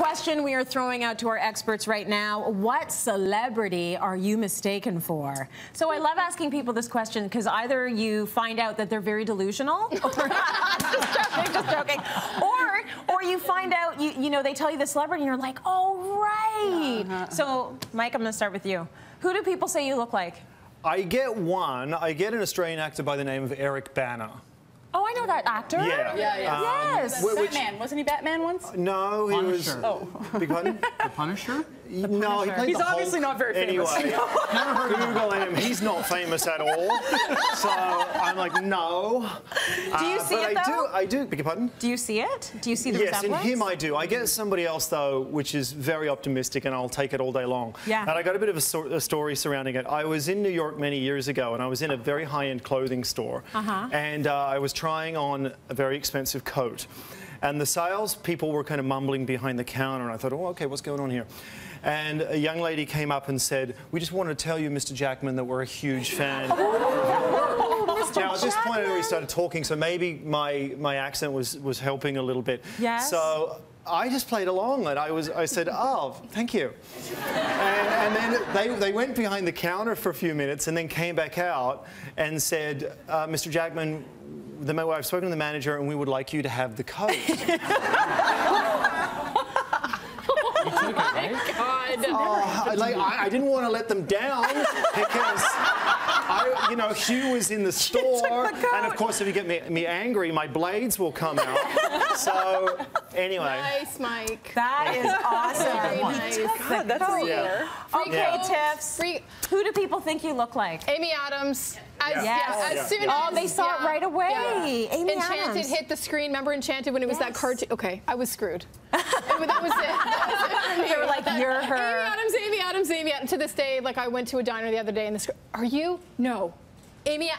question we are throwing out to our experts right now. What celebrity are you mistaken for? So I love asking people this question because either you find out that they're very delusional, or just joking, or you find out, you know, they tell you the celebrity and you're like, oh, right. So, Mike, I'm going to start with you. Who do people say you look like? I get one. I get an Australian actor by the name of Eric Bana. Oh, I know that actor. Yeah. Yes. Batman. Wasn't he Batman once? No, he was... Oh. Big pardon? The Punisher? No, he played He's the obviously Hulk. not very famous. Anyway, Google him. He's not famous at all. So I'm like, no. Do you see it, though? I do. Beg your pardon? Do you see it? Do you see the resemblance? resemblance? Yes, in him I do. I get somebody else, though, which is very optimistic, and I'll take it all day long. Yeah. And I got a bit of a story surrounding it. I was in New York many years ago, and I was in a very high-end clothing store. And I was trying on a very expensive coat. And the sales people were kind of mumbling behind the counter, and I thought, oh, okay, what's going on here? And a young lady came up and said, we just wanted to tell you, Mr. Jackman, that we're a huge fan. Now, at this point, I already started talking, so maybe my accent was helping a little bit. Yes. So I just played along, and I said, oh, thank you. And then they went behind the counter for a few minutes and then came back out and said, Mr. Jackman, I've spoken to the manager, and we would like you to have the coat. I didn't want to let them down because Hugh was in the store, and of course, if you get me angry, my blades will come out. So anyway, nice, Mike. That is awesome. Very nice. God, that's Okay, Tiffs. Who do people think you look like? Amy Adams. As soon as they saw it right away. Yeah. Amy Enchanted Adams hit the screen. Remember Enchanted when it was that cartoon? Okay, I was screwed. That was it. They were like, you're her. Amy Adams, Amy Adams, Amy Adams. To this day, like I went to a diner the other day and the screen. Are you? No. Amy.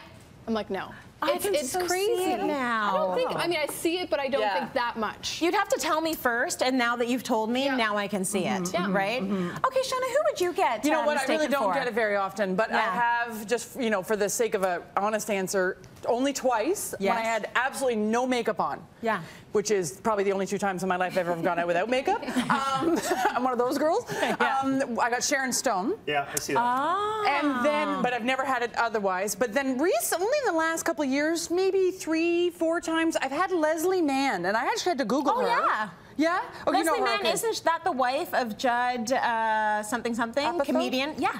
I'm like, no. It's so crazy. See it now. I don't think. I mean, I see it, but I don't think that much. You'd have to tell me first, and now that you've told me, now I can see it. Right? Okay, Shoana, who would you get? You know what? I really don't get it very often, but I have just, for the sake of an honest answer, only twice when I had absolutely no makeup on. Yeah. Which is probably the only 2 times in my life I've ever gone out without makeup. I'm one of those girls. I got Sharon Stone. Yeah, I see that. And then, but I've never had it otherwise. But then recently, in the last couple of years, maybe 3, 4 times, I've had Leslie Mann, and I actually had to Google her. Yeah. Yeah? Oh, Leslie Mann, isn't that the wife of Judd something? Comedian? Yeah.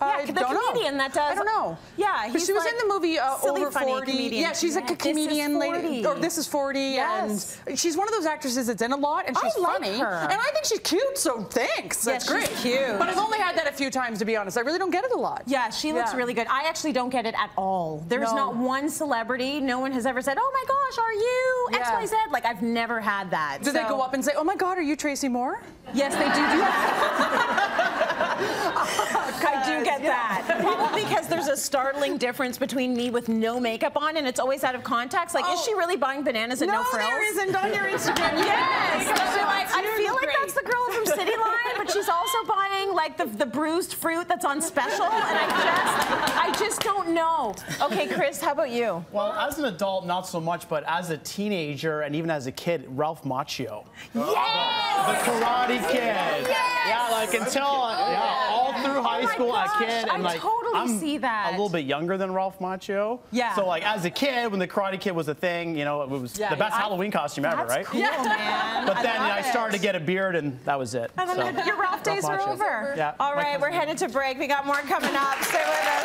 Yeah, the comedian that does. I don't know. Yeah, she was in the movie Over 40. Comedian. Yeah, she's like a comedian lady. Or This Is 40. Yes. And she's one of those actresses that's in a lot, and she's funny. Her. And I think she's cute, so thanks. That's great. She's cute. But I've only had that a few times, to be honest. I really don't get it a lot. Yeah, she looks really good. I actually don't get it at all. There's not one celebrity. No one has ever said, oh my gosh, are you XYZ? Like, I've never had that. Do they go up and say, oh my God, are you Tracy Moore? Yes, they do that. I do get that. Probably because there's a startling difference between me with no makeup on and it's always out of context. Like, is she really buying bananas and no frills? No, there isn't on your Instagram. Yes. I feel like that's the girl from Cityline, but she's also buying like the bruised fruit that's on special, and I just don't know. Okay, Chris, how about you? Well, as an adult, not so much, but as a teenager and even as a kid, Ralph Macchio. Yes! The Karate Kid. Yes! Yeah, like until all through high school, a kid, and like I'm see that. a little bit younger than Ralph Macchio. Yeah. So like as a kid, when the Karate Kid was a thing, it was the best Halloween costume ever, right? Cool, man. But then I started to get a beard, and that was it. And then your Ralph days are over. Yeah. All right, we're headed to break. We got more coming up. Stay with us.